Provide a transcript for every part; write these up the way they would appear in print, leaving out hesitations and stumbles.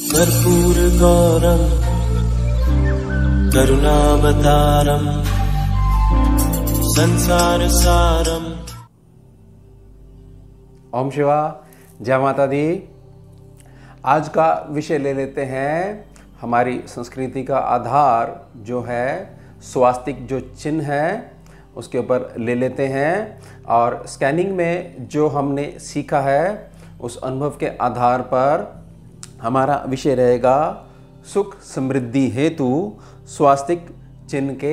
कर्पूरगौरं करुणावतारं संसारसारम्। ओम शिवा, जय माता दी। आज का विषय ले लेते हैं। हमारी संस्कृति का आधार जो है स्वास्तिक जो चिन्ह है उसके ऊपर ले लेते हैं, और स्कैनिंग में जो हमने सीखा है उस अनुभव के आधार पर हमारा विषय रहेगा सुख समृद्धि हेतु स्वास्तिक चिन्ह के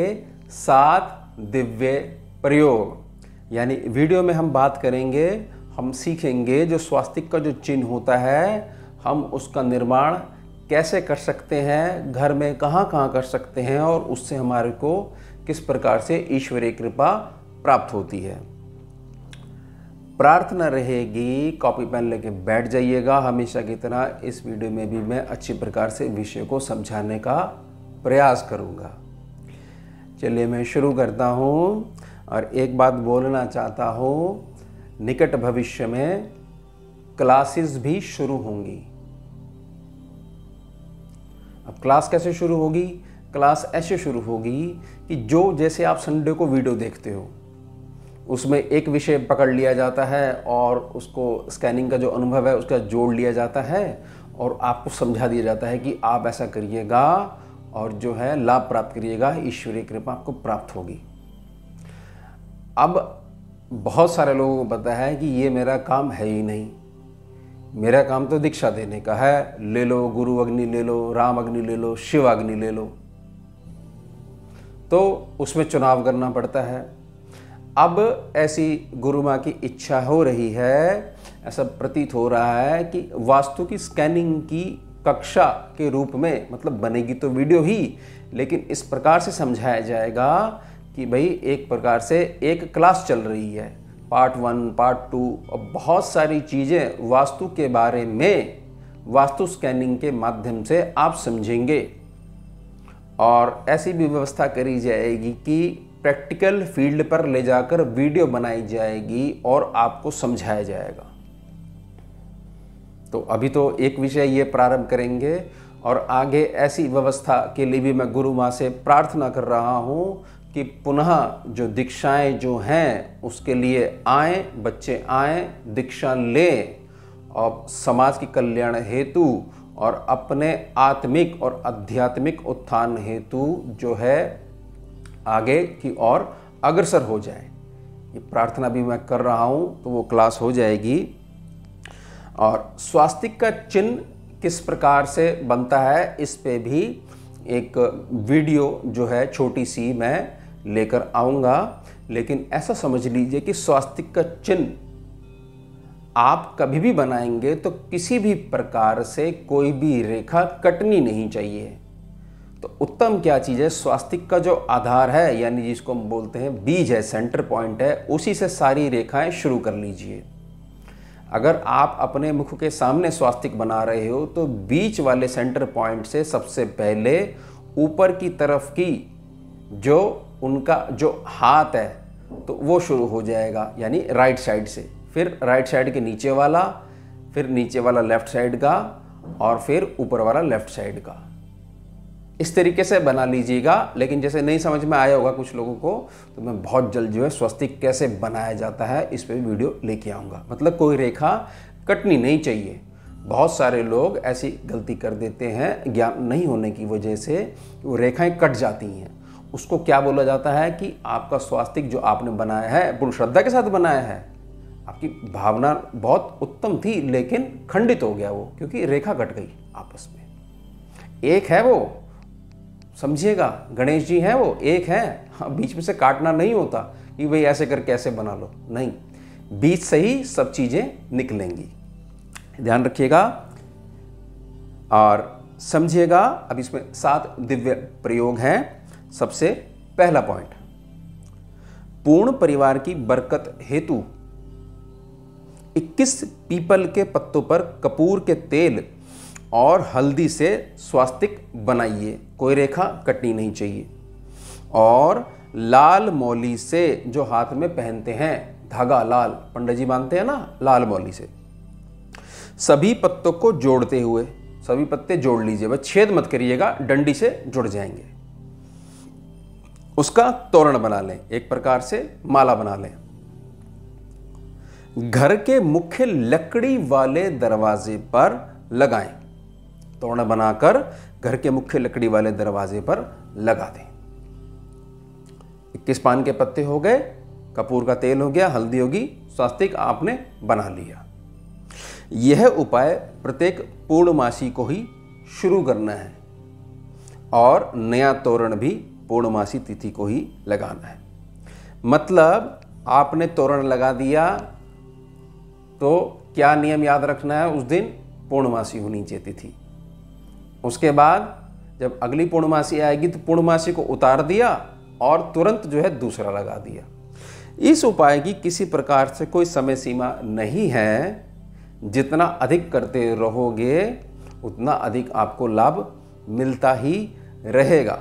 7 दिव्य प्रयोग। यानी वीडियो में हम बात करेंगे, हम सीखेंगे जो स्वास्तिक का जो चिन्ह होता है हम उसका निर्माण कैसे कर सकते हैं, घर में कहाँ कहाँ कर सकते हैं, और उससे हमारे को किस प्रकार से ईश्वरीय कृपा प्राप्त होती है। प्रार्थना रहेगी, कॉपी पेन लेके बैठ जाइएगा। हमेशा की तरह इस वीडियो में भी मैं अच्छी प्रकार से विषय को समझाने का प्रयास करूंगा। चलिए मैं शुरू करता हूं, और एक बात बोलना चाहता हूं, निकट भविष्य में क्लासेस भी शुरू होंगी। अब क्लास कैसे शुरू होगी? क्लास ऐसे शुरू होगी कि जो जैसे आप संडे को वीडियो देखते हो उसमें एक विषय पकड़ लिया जाता है और उसको स्कैनिंग का जो अनुभव है उसका जोड़ लिया जाता है और आपको समझा दिया जाता है कि आप ऐसा करिएगा और जो है लाभ प्राप्त करिएगा, ईश्वरीय कृपा आपको प्राप्त होगी। अब बहुत सारे लोगों को पता है कि ये मेरा काम है ही नहीं, मेरा काम तो दीक्षा देने का है, ले लो गुरु अग्नि ले लो, राम अग्नि ले लो, शिव अग्नि ले लो, तो उसमें चुनाव करना पड़ता है। अब ऐसी गुरु माँ की इच्छा हो रही है, ऐसा प्रतीत हो रहा है कि वास्तु की स्कैनिंग की कक्षा के रूप में, मतलब बनेगी तो वीडियो ही, लेकिन इस प्रकार से समझाया जाएगा कि भाई एक प्रकार से एक क्लास चल रही है, पार्ट 1 पार्ट 2, और बहुत सारी चीज़ें वास्तु के बारे में वास्तु स्कैनिंग के माध्यम से आप समझेंगे। और ऐसी भी व्यवस्था करी जाएगी कि प्रैक्टिकल फील्ड पर ले जाकर वीडियो बनाई जाएगी और आपको समझाया जाएगा। तो अभी तो एक विषय ये प्रारंभ करेंगे, और आगे ऐसी व्यवस्था के लिए भी मैं गुरु माँ से प्रार्थना कर रहा हूँ कि पुनः जो दीक्षाएं जो हैं उसके लिए आए, बच्चे आए, दीक्षा लें और समाज की कल्याण हेतु और अपने आत्मिक और आध्यात्मिक उत्थान हेतु जो है आगे की ओर अग्रसर हो जाए। ये प्रार्थना भी मैं कर रहा हूँ, तो वो क्लास हो जाएगी। और स्वास्तिक का चिन्ह किस प्रकार से बनता है इस पे भी एक वीडियो जो है छोटी सी मैं लेकर आऊँगा। लेकिन ऐसा समझ लीजिए कि स्वास्तिक का चिन्ह आप कभी भी बनाएंगे तो किसी भी प्रकार से कोई भी रेखा कटनी नहीं चाहिए। तो उत्तम क्या चीज़ है? स्वास्तिक का जो आधार है, यानी जिसको हम बोलते हैं बीज है, सेंटर पॉइंट है, उसी से सारी रेखाएं शुरू कर लीजिए। अगर आप अपने मुख के सामने स्वास्तिक बना रहे हो तो बीच वाले सेंटर पॉइंट से सबसे पहले ऊपर की तरफ की जो उनका जो हाथ है तो वो शुरू हो जाएगा, यानी राइट साइड से, फिर राइट साइड के नीचे वाला, फिर नीचे वाला लेफ्ट साइड का, और फिर ऊपर वाला लेफ्ट साइड का। इस तरीके से बना लीजिएगा। लेकिन जैसे नहीं समझ में आया होगा कुछ लोगों को, तो मैं बहुत जल्द जो है स्वास्तिक कैसे बनाया जाता है इस पे वीडियो लेके आऊँगा। मतलब कोई रेखा कटनी नहीं चाहिए। बहुत सारे लोग ऐसी गलती कर देते हैं ज्ञान नहीं होने की वजह से, वो रेखाएं कट जाती हैं। उसको क्या बोला जाता है कि आपका स्वास्तिक जो आपने बनाया है पूर्ण श्रद्धा के साथ बनाया है, आपकी भावना बहुत उत्तम थी, लेकिन खंडित हो गया वो, क्योंकि रेखा कट गई आपस में। एक है वो, समझिएगा, गणेश जी हैं वो, एक है। हाँ, बीच में से काटना नहीं होता कि भाई ऐसे करके ऐसे बना लो, नहीं, बीच से ही सब चीज़ें निकलेंगी। ध्यान रखिएगा और समझिएगा। अब इसमें 7 दिव्य प्रयोग हैं। सबसे पहला पॉइंट, पूर्ण परिवार की बरकत हेतु 21 पीपल के पत्तों पर कपूर के तेल और हल्दी से स्वास्तिक बनाइए। कोई रेखा कटनी नहीं चाहिए। और लाल मौली से, जो हाथ में पहनते हैं, धागा लाल, पंडित जी बांधते हैं ना, लाल मौली से सभी पत्तों को जोड़ते हुए सभी पत्ते जोड़ लीजिए, बस छेद मत करिएगा, डंडी से जुड़ जाएंगे। उसका तोरण बना लें, एक प्रकार से माला बना लें। घर के मुख्य लकड़ी वाले दरवाजे पर लगाएं। तोरण बनाकर घर के मुख्य लकड़ी वाले दरवाजे पर लगा दें। 21 पान के पत्ते हो गए, कपूर का तेल हो गया, हल्दी होगी, स्वास्तिक आपने बना लिया। यह उपाय प्रत्येक पूर्णमासी को ही शुरू करना है और नया तोरण भी पूर्णमासी तिथि को ही लगाना है। मतलब आपने तोरण लगा दिया तो क्या नियम याद रखना है, उस दिन पूर्णमासी होनी चाहिए तिथि। उसके बाद जब अगली पूर्णमासी आएगी तो पूर्णमासी को उतार दिया और तुरंत जो है दूसरा लगा दिया। इस उपाय की किसी प्रकार से कोई समय सीमा नहीं है। जितना अधिक करते रहोगे उतना अधिक आपको लाभ मिलता ही रहेगा।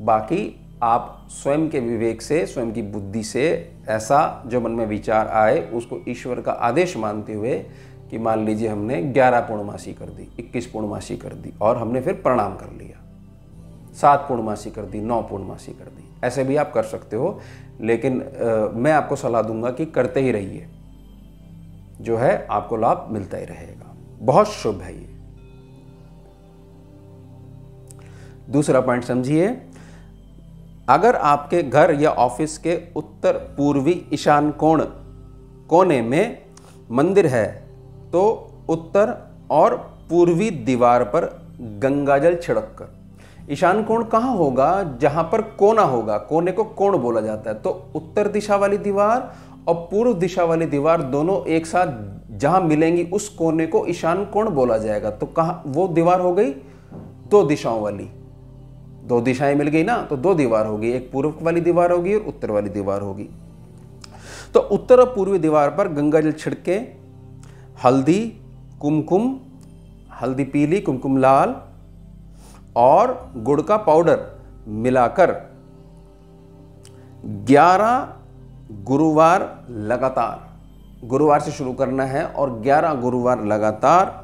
बाकी आप स्वयं के विवेक से, स्वयं की बुद्धि से ऐसा जो मन में विचार आए उसको ईश्वर का आदेश मानते हुए कि मान लीजिए हमने 11 पूर्णमासी कर दी, 21 पूर्णमासी कर दी और हमने फिर प्रणाम कर लिया, 7 पूर्णमासी कर दी, 9 पूर्णमासी कर दी, ऐसे भी आप कर सकते हो। लेकिन मैं आपको सलाह दूंगा कि करते ही रहिए, जो है आपको लाभ मिलता ही रहेगा। बहुत शुभ है ये। दूसरा पॉइंट समझिए, अगर आपके घर या ऑफिस के उत्तर पूर्वी ईशान कोने में मंदिर है तो उत्तर और पूर्वी दीवार पर गंगाजल छिड़ककर, ईशान कोण कहाँ होगा, जहां पर कोना होगा, कोने को कोण बोला जाता है, तो उत्तर दिशा वाली दीवार और पूर्व दिशा वाली दीवार दोनों एक साथ जहां मिलेंगी उस कोने को ईशान कोण बोला जाएगा। तो कहाँ वो दीवार हो गई, 2 दिशाओं वाली, 2 दिशाएं मिल गई ना, तो 2 दीवार होगी, एक पूर्व वाली दीवार होगी और उत्तर वाली दीवार होगी। तो उत्तर और पूर्वी दीवार पर गंगाजल छिड़के हल्दी, कुमकुम, हल्दी पीली, कुमकुम लाल और गुड़ का पाउडर मिलाकर 11 गुरुवार लगातार, गुरुवार से शुरू करना है और 11 गुरुवार लगातार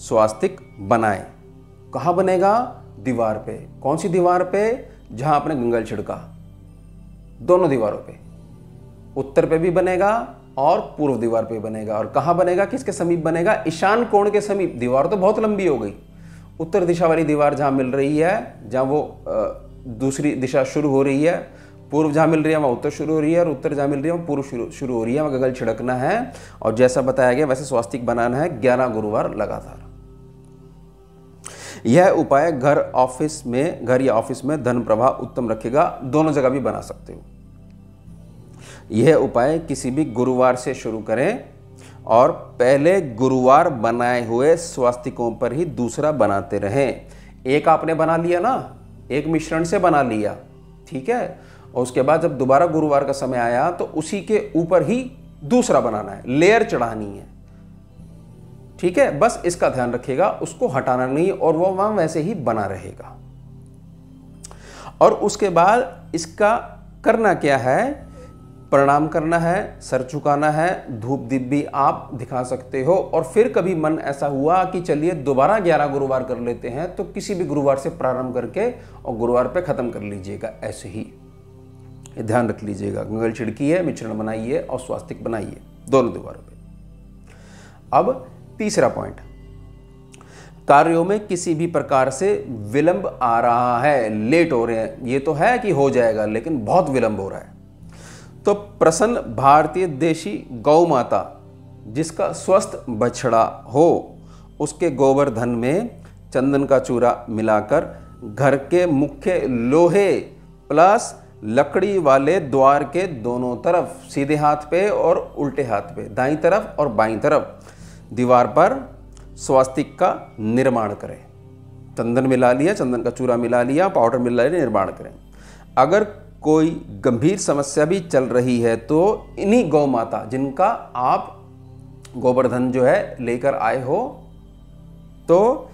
स्वास्तिक बनाएं। कहाँ बनेगा, दीवार पे। कौन सी दीवार पे, जहां आपने गंगाजल छिड़का, दोनों दीवारों पे, उत्तर पे भी बनेगा और पूर्व दीवार पे बनेगा। और कहाँ बनेगा, किसके समीप बनेगा, ईशान कोण के समीप। दीवार तो बहुत लंबी हो गई, उत्तर दिशा वाली दीवार जहां मिल रही है, जहां वो दूसरी दिशा शुरू हो रही है, पूर्व जहां मिल रही है वहां उत्तर शुरू हो रही है और उत्तर जहां मिल रही है वहां पूर्व शुरू हो रही है, वहां गंगाजल छिड़कना है और जैसा बताया गया वैसे स्वास्तिक बनाना है 11 गुरुवार लगातार। यह उपाय घर या ऑफिस में धन प्रवाह उत्तम रखेगा। दोनों जगह भी बना सकते हो। यह उपाय किसी भी गुरुवार से शुरू करें और पहले गुरुवार बनाए हुए स्वास्तिकों पर ही दूसरा बनाते रहें। एक आपने बना लिया ना, एक मिश्रण से बना लिया, ठीक है, और उसके बाद जब दोबारा गुरुवार का समय आया तो उसी के ऊपर ही दूसरा बनाना है, लेयर चढ़ानी है, ठीक है। बस इसका ध्यान रखिएगा, उसको हटाना नहीं और वो वहां वैसे ही बना रहेगा। और उसके बाद इसका करना क्या है, प्रणाम करना है, सर झुकाना है, धूप दीप भी आप दिखा सकते हो। और फिर कभी मन ऐसा हुआ कि चलिए दोबारा 11 गुरुवार कर लेते हैं, तो किसी भी गुरुवार से प्रारंभ करके और गुरुवार पे खत्म कर लीजिएगा। ऐसे ही ध्यान रख लीजिएगा, गंगाजल छिड़किए, मिश्रण बनाइए और स्वास्तिक बनाइए दोनों दीवारों पे। अब तीसरा पॉइंट, कार्यों में किसी भी प्रकार से विलंब आ रहा है, लेट हो रहे हैं, ये तो है कि हो जाएगा लेकिन बहुत विलंब हो रहा है, तो प्रसन्न भारतीय देशी गौ माता जिसका स्वस्थ बछड़ा हो उसके गोवर्धन में चंदन का चूरा मिलाकर घर के मुख्य लोहे प्लस लकड़ी वाले द्वार के दोनों तरफ, सीधे हाथ पे और उल्टे हाथ पे, दाईं तरफ और बाईं तरफ दीवार पर स्वास्तिक का निर्माण करें। चंदन मिला लिया, चंदन का चूरा मिला लिया, पाउडर मिला लिया, निर्माण करें। अगर कोई गंभीर समस्या भी चल रही है तो इन्हीं गौ माता जिनका आप गोवर्धन जो है लेकर आए हो, तो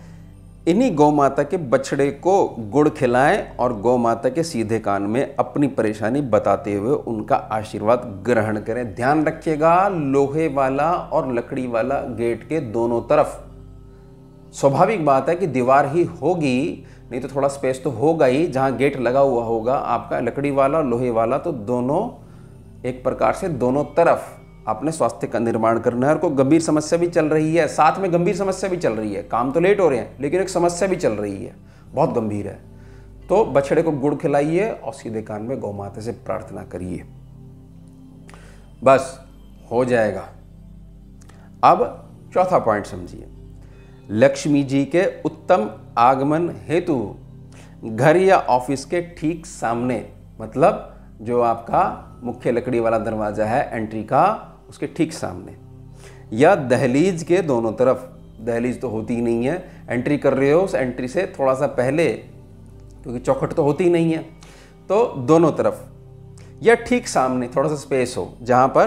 इन्हीं गौ माता के बछड़े को गुड़ खिलाएं और गौ माता के सीधे कान में अपनी परेशानी बताते हुए उनका आशीर्वाद ग्रहण करें। ध्यान रखिएगा, लोहे वाला और लकड़ी वाला गेट के दोनों तरफ स्वाभाविक बात है कि दीवार ही होगी, नहीं तो थोड़ा स्पेस तो होगा ही। जहाँ गेट लगा हुआ होगा आपका लकड़ी वाला लोहे वाला, तो दोनों एक प्रकार से दोनों तरफ आपने स्वास्थ्य का निर्माण करना है। और कोई गंभीर समस्या भी चल रही है, साथ में गंभीर समस्या भी चल रही है, काम तो लेट हो रहे हैं लेकिन एक समस्या भी चल रही है, बहुत गंभीर है, तो बछड़े को गुड़ खिलाइए और सीधे कान में गौ माता से प्रार्थना करिए, बस हो जाएगा। अब चौथा पॉइंट समझिए, लक्ष्मी जी के उत्तम आगमन हेतु घर या ऑफिस के ठीक सामने, मतलब जो आपका मुख्य लकड़ी वाला दरवाजा है एंट्री का, उसके ठीक सामने, या दहलीज के दोनों तरफ, दहलीज तो होती ही नहीं है, एंट्री कर रहे हो उस एंट्री से थोड़ा सा पहले, क्योंकि चौखट तो होती ही नहीं है, तो दोनों तरफ या ठीक सामने थोड़ा सा स्पेस हो जहां पर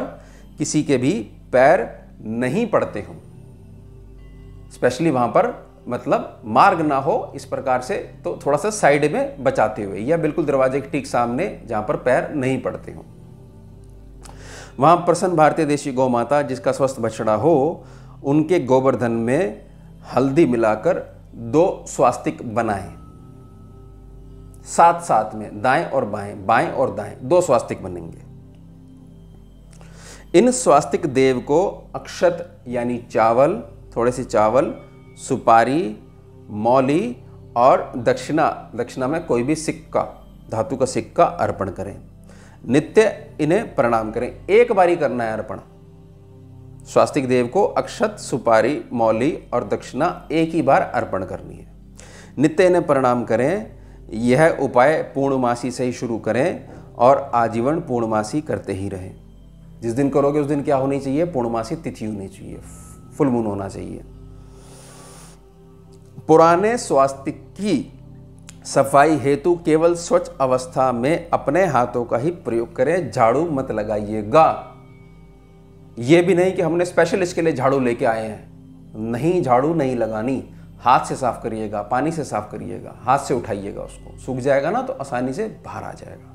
किसी के भी पैर नहीं पड़ते हों, स्पेशली वहां पर मतलब मार्ग ना हो इस प्रकार से, तो थोड़ा सा साइड में बचाते हुए, या बिल्कुल दरवाजे के ठीक सामने जहां पर पैर नहीं पड़ते हों। वहां प्रसन्न भारतीय देशी गौ माता जिसका स्वस्थ बछड़ा हो, उनके गोवर्धन में हल्दी मिलाकर 2 स्वास्तिक बनाएं, साथ साथ में दाएं और बाएं, बाएं और दाएं 2 स्वास्तिक बनेंगे। इन स्वास्तिक देव को अक्षत यानी चावल, थोड़े से चावल, सुपारी, मौली और दक्षिणा में कोई भी सिक्का, धातु का सिक्का अर्पण करें। नित्य इन्हें प्रणाम करें, एक बारी करना है अर्पण। स्वास्तिक देव को अक्षत, सुपारी, मौली और दक्षिणा एक ही बार अर्पण करनी है। नित्य इन्हें प्रणाम करें। यह उपाय पूर्णमासी से ही शुरू करें और आजीवन पूर्णमासी करते ही रहें। जिस दिन करोगे उस दिन क्या होनी चाहिए? पूर्णमासी तिथि होनी चाहिए, फुल मून होना चाहिए। पुराने स्वास्तिक की सफाई हेतु केवल स्वच्छ अवस्था में अपने हाथों का ही प्रयोग करें, झाड़ू मत लगाइएगा। यह भी नहीं कि हमने स्पेशल इसके लिए झाड़ू लेके आए हैं, नहीं, झाड़ू नहीं लगानी, हाथ से साफ करिएगा, पानी से साफ करिएगा, हाथ से उठाइएगा, उसको सूख जाएगा ना तो आसानी से बाहर आ जाएगा।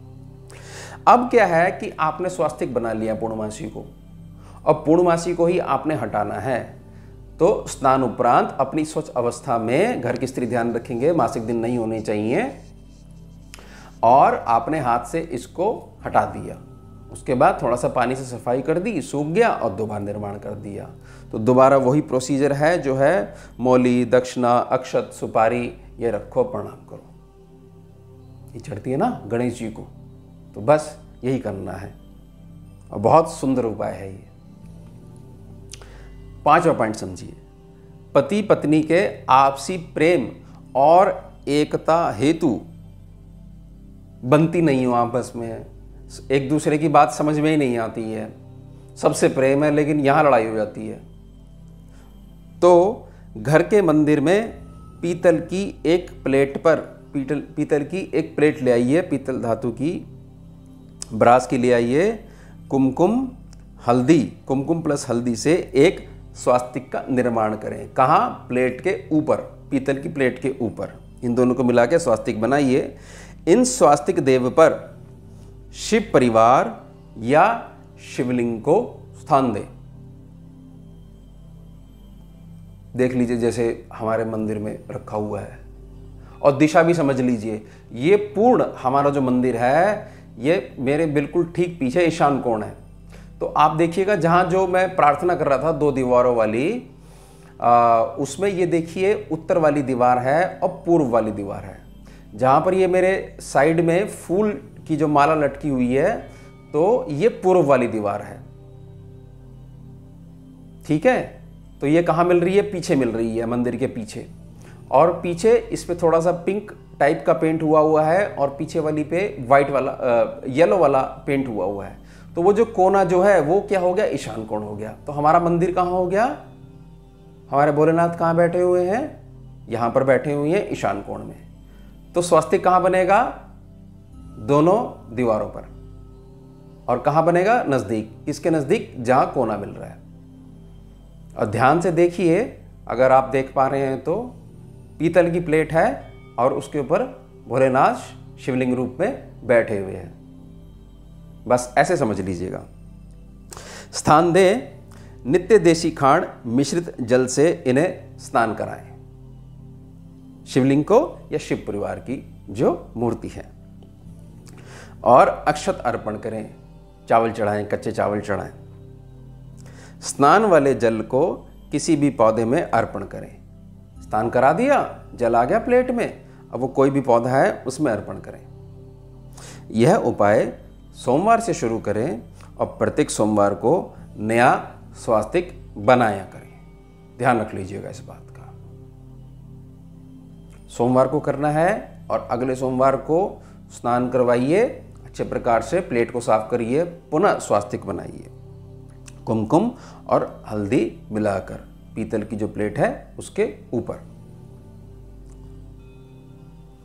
अब क्या है कि आपने स्वास्तिक बना लिया पूर्णमासी को, और पूर्णमासी को ही आपने हटाना है, तो स्नान उपरांत अपनी स्वच्छ अवस्था में, घर की स्त्री ध्यान रखेंगे मासिक दिन नहीं होने चाहिए, और आपने हाथ से इसको हटा दिया। उसके बाद थोड़ा सा पानी से सफाई कर दी, सूख गया और दोबारा निर्माण कर दिया। तो दोबारा वही प्रोसीजर है जो है मौली, दक्षिणा, अक्षत, सुपारी, ये रखो, प्रणाम करो। ये चढ़ती है ना गणेश जी को, तो बस यही करना है, और बहुत सुंदर उपाय है ये। 5वां पॉइंट समझिए, पति पत्नी के आपसी प्रेम और एकता हेतु बनती नहीं हो आपस में, एक दूसरे की बात समझ में ही नहीं आती है, सबसे प्रेम है लेकिन यहाँ लड़ाई हो जाती है, तो घर के मंदिर में पीतल की एक प्लेट पर, पीतल की एक प्लेट ले आइए, पीतल धातु की, ब्रास की ले आइए, कुमकुम हल्दी, कुमकुम प्लस हल्दी से एक स्वास्तिक का निर्माण करें। कहाँ? प्लेट के ऊपर, पीतल की प्लेट के ऊपर, इन दोनों को मिला के स्वास्तिक बनाइए। इन स्वास्तिक देव पर शिव परिवार या शिवलिंग को स्थान दें। देख लीजिए जैसे हमारे मंदिर में रखा हुआ है, और दिशा भी समझ लीजिए, ये पूर्ण हमारा जो मंदिर है ये मेरे बिल्कुल ठीक पीछे ईशान कोण है। तो आप देखिएगा जहाँ जो मैं प्रार्थना कर रहा था 2 दीवारों वाली, उसमें ये देखिए उत्तर वाली दीवार है और पूर्व वाली दीवार है। जहाँ पर ये मेरे साइड में फूल की जो माला लटकी हुई है, तो ये पूर्व वाली दीवार है, ठीक है। तो ये कहाँ मिल रही है? पीछे मिल रही है, मंदिर के पीछे, और पीछे इस पे थोड़ा सा पिंक टाइप का पेंट हुआ है, और पीछे वाली पे वाइट वाला येलो वाला पेंट हुआ है। तो वो जो कोना जो है वो क्या हो गया? ईशान कोण हो गया। तो हमारा मंदिर कहाँ हो गया? हमारे भोलेनाथ कहाँ बैठे हुए हैं? यहाँ पर बैठे हुए हैं ईशान कोण में। तो स्वास्तिक कहाँ बनेगा? दोनों दीवारों पर। और कहाँ बनेगा? नज़दीक। किसके नज़दीक? जहाँ कोना मिल रहा है। और ध्यान से देखिए, अगर आप देख पा रहे हैं तो पीतल की प्लेट है और उसके ऊपर भोलेनाथ शिवलिंग रूप में बैठे हुए हैं। बस ऐसे समझ लीजिएगा। स्थान दें, नित्य देशी खांड मिश्रित जल से इन्हें स्नान कराएं। शिवलिंग को या शिव परिवार की जो मूर्ति है। और अक्षत अर्पण करें, चावल चढ़ाएं, कच्चे चावल चढ़ाएं। स्नान वाले जल को किसी भी पौधे में अर्पण करें। स्नान करा दिया, जल आ गया प्लेट में, अब वो कोई भी पौधा है उसमें अर्पण करें। यह उपाय सोमवार से शुरू करें और प्रत्येक सोमवार को नया स्वास्तिक बनाया करें। ध्यान रख लीजिएगा इस बात का। सोमवार को करना है और अगले सोमवार को स्नान करवाइए, अच्छे प्रकार से प्लेट को साफ करिए, पुनः स्वास्तिक बनाइए। कुमकुम और हल्दी मिलाकर पीतल की जो प्लेट है उसके ऊपर।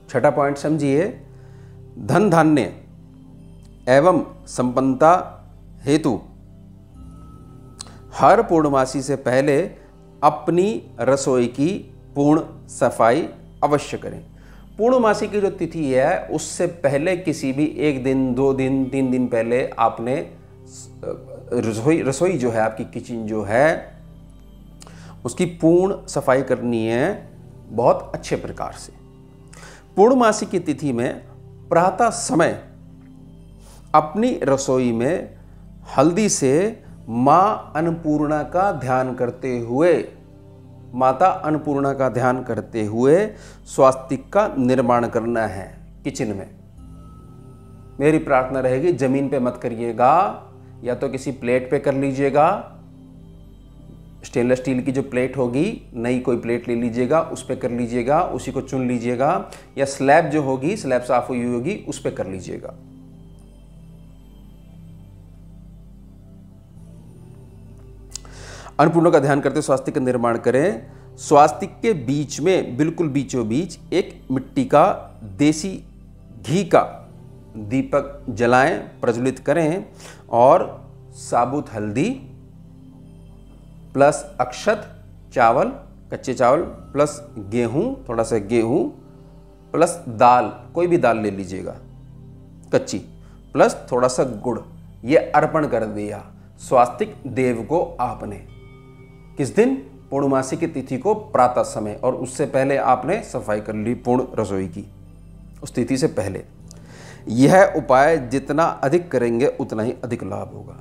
छठा पॉइंट समझिए, धन धान्य एवं संपन्नता हेतु हर पूर्णमासी से पहले अपनी रसोई की पूर्ण सफाई अवश्य करें। पूर्णमासी की जो तिथि है उससे पहले किसी भी 1 दिन, 2 दिन, 3 दिन पहले आपने रसोई जो है, आपकी किचन जो है, उसकी पूर्ण सफाई करनी है बहुत अच्छे प्रकार से। पूर्णमासी की तिथि में प्रातः समय अपनी रसोई में हल्दी से माँ अन्नपूर्णा का ध्यान करते हुए, माता अन्नपूर्णा का ध्यान करते हुए स्वास्तिक का निर्माण करना है किचन में। मेरी प्रार्थना रहेगी जमीन पे मत करिएगा, या तो किसी प्लेट पे कर लीजिएगा, स्टेनलेस स्टील की जो प्लेट होगी, नई कोई प्लेट ले लीजिएगा, उस पे कर लीजिएगा, उसी को चुन लीजिएगा, या स्लैब जो होगी, स्लैब साफ हुई होगी, उस पे कर लीजिएगा। अन्नपूर्णा का ध्यान करते स्वास्तिक का निर्माण करें। स्वास्तिक के बीच में, बिल्कुल बीचों बीच, एक मिट्टी का देसी घी का दीपक जलाएं, प्रज्वलित करें और साबुत हल्दी प्लस अक्षत, चावल, कच्चे चावल प्लस गेहूं, थोड़ा सा गेहूं प्लस दाल, कोई भी दाल ले लीजिएगा कच्ची, प्लस थोड़ा सा गुड़, ये अर्पण कर दिया स्वास्तिक देव को आपने। किस दिन? पूर्णमासी की तिथि को प्रातः समय, और उससे पहले आपने सफाई कर ली पूर्ण रसोई की, उस तिथि से पहले। यह उपाय जितना अधिक करेंगे उतना ही अधिक लाभ होगा।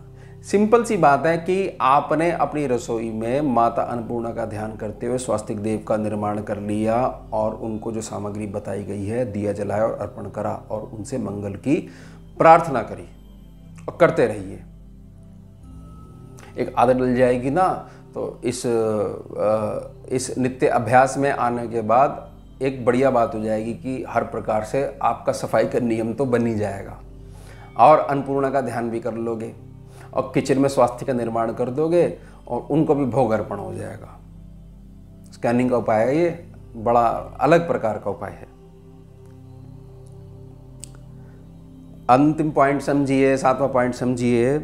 सिंपल सी बात है कि आपने अपनी रसोई में माता अन्नपूर्णा का ध्यान करते हुए स्वास्तिक देव का निर्माण कर लिया और उनको जो सामग्री बताई गई है दिया जलाया और अर्पण करा और उनसे मंगल की प्रार्थना करी और करते रहिए। एक आदत डल जाएगी ना, तो इस नित्य अभ्यास में आने के बाद एक बढ़िया बात हो जाएगी कि हर प्रकार से आपका सफाई का नियम तो बन ही जाएगा और अन्नपूर्णा का ध्यान भी कर लोगे और किचन में स्वास्थ्य का निर्माण कर दोगे और उनको भी भोग अर्पण हो जाएगा। स्कैनिंग का उपाय है, ये बड़ा अलग प्रकार का उपाय है। अंतिम पॉइंट समझिए, 7वां पॉइंट समझिए।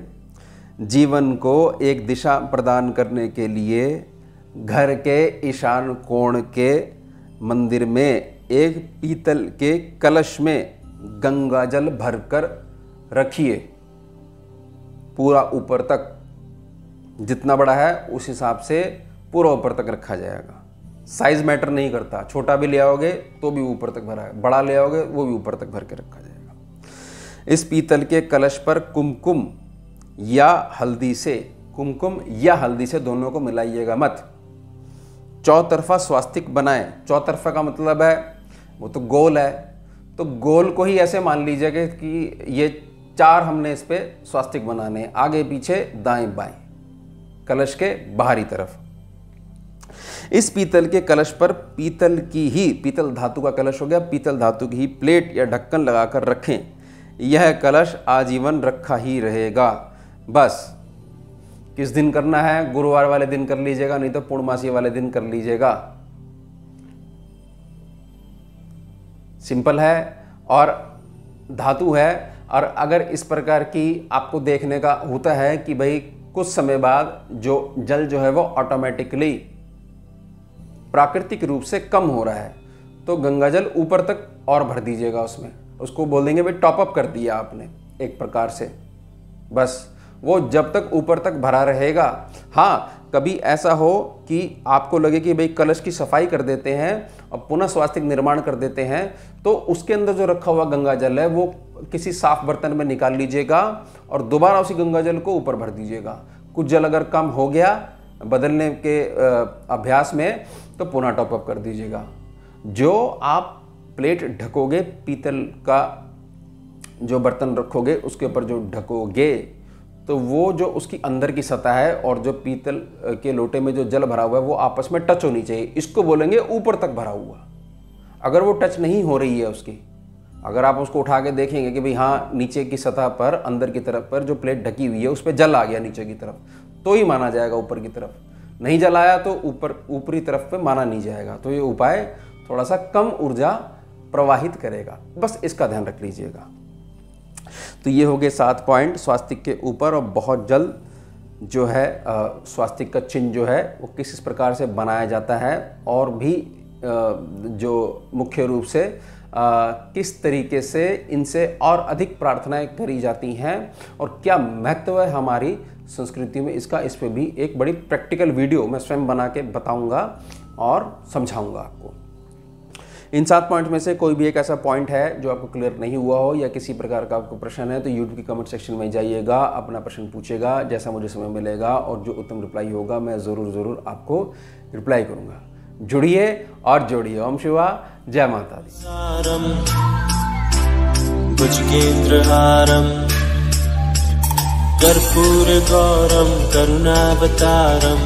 जीवन को एक दिशा प्रदान करने के लिए घर के ईशान कोण के मंदिर में एक पीतल के कलश में गंगा जल भरकर रखिए। पूरा ऊपर तक, जितना बड़ा है उस हिसाब से पूरा ऊपर तक रखा जाएगा। साइज मैटर नहीं करता, छोटा भी ले आओगे तो भी ऊपर तक भरा है, बड़ा ले आओगे वो भी ऊपर तक भर के रखा जाएगा। इस पीतल के कलश पर कुमकुम या हल्दी से, कुमकुम या हल्दी से दोनों को मिलाइएगा मत। चौतरफा स्वास्तिक बनाएं। चौतरफा का मतलब है वो तो गोल है, तो गोल को ही ऐसे मान लीजिएगा कि ये 4 हमने इस पे स्वास्तिक बनाने, आगे पीछे दाएं बाएं, कलश के बाहरी तरफ। इस पीतल के कलश पर पीतल की ही, पीतल धातु का कलश हो गया, पीतल धातु की ही प्लेट या ढक्कन लगाकर रखें। यह कलश आजीवन रखा ही रहेगा। बस किस दिन करना है? गुरुवार वाले दिन कर लीजिएगा, नहीं तो पूर्णमासी वाले दिन कर लीजिएगा। सिंपल है और धातु है। और अगर इस प्रकार की आपको देखने का होता है कि भाई कुछ समय बाद जो जल जो है वो ऑटोमेटिकली प्राकृतिक रूप से कम हो रहा है, तो गंगा जल ऊपर तक और भर दीजिएगा उसमें। उसको बोल देंगे भाई टॉप अप कर दिया आपने एक प्रकार से। बस वो जब तक ऊपर तक भरा रहेगा। हाँ, कभी ऐसा हो कि आपको लगे कि भाई कलश की सफाई कर देते हैं और पुनः स्वास्तिक निर्माण कर देते हैं, तो उसके अंदर जो रखा हुआ गंगा जल है वो किसी साफ बर्तन में निकाल लीजिएगा और दोबारा उसी गंगा जल को ऊपर भर दीजिएगा। कुछ जल अगर कम हो गया बदलने के अभ्यास में तो पुनः टॉपअप कर दीजिएगा। जो आप प्लेट ढकोगे, पीतल का जो बर्तन रखोगे उसके ऊपर जो ढकोगे, तो वो जो उसकी अंदर की सतह है और जो पीतल के लोटे में जो जल भरा हुआ है वो आपस में टच होनी चाहिए। इसको बोलेंगे ऊपर तक भरा हुआ। अगर वो टच नहीं हो रही है उसकी, अगर आप उसको उठा के देखेंगे कि भाई हाँ नीचे की सतह पर, अंदर की तरफ पर जो प्लेट ढकी हुई है उस पर जल आ गया नीचे की तरफ, तो ही माना जाएगा ऊपर की तरफ। नहीं जल आया तो ऊपरी तरफ पे माना नहीं जाएगा। तो ये उपाय थोड़ा सा कम ऊर्जा प्रवाहित करेगा, बस इसका ध्यान रख लीजिएगा। तो ये हो गए 7 पॉइंट स्वास्तिक के ऊपर। और बहुत जल्द जो है स्वास्तिक का चिन्ह जो है वो किस प्रकार से बनाया जाता है और भी जो मुख्य रूप से किस तरीके से इनसे और अधिक प्रार्थनाएं करी जाती हैं और क्या महत्व है हमारी संस्कृति में इसका, इस पे भी एक बड़ी प्रैक्टिकल वीडियो मैं स्वयं बना के बताऊंगा और समझाऊंगा आपको। इन 7 पॉइंट में से कोई भी एक ऐसा पॉइंट है जो आपको क्लियर नहीं हुआ हो या किसी प्रकार का आपको प्रश्न है तो यूट्यूब की कमेंट सेक्शन में जाइएगा, अपना प्रश्न पूछेगा, जैसा मुझे समय मिलेगा और जो उत्तम रिप्लाई होगा मैं ज़रूर आपको रिप्लाई करूँगा। जुड़िए और जोड़िए। ओम शिवा, जय माता दी। सारम भुजगेन्द्रहारम कर्पूर गौरम करुणावतारम